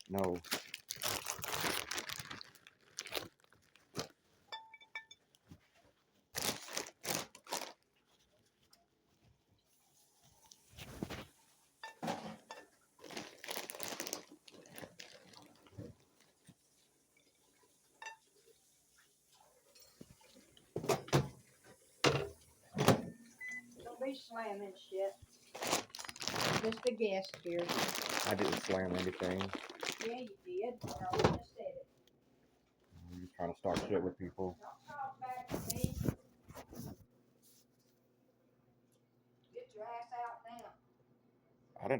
No. Don't be slamming shit. Just a guest here. I didn't slam anything. Yeah, you did. Or I wouldn't have said it. You're trying to start shit with people. Don't talk back to me. Get your ass out now. I didn't do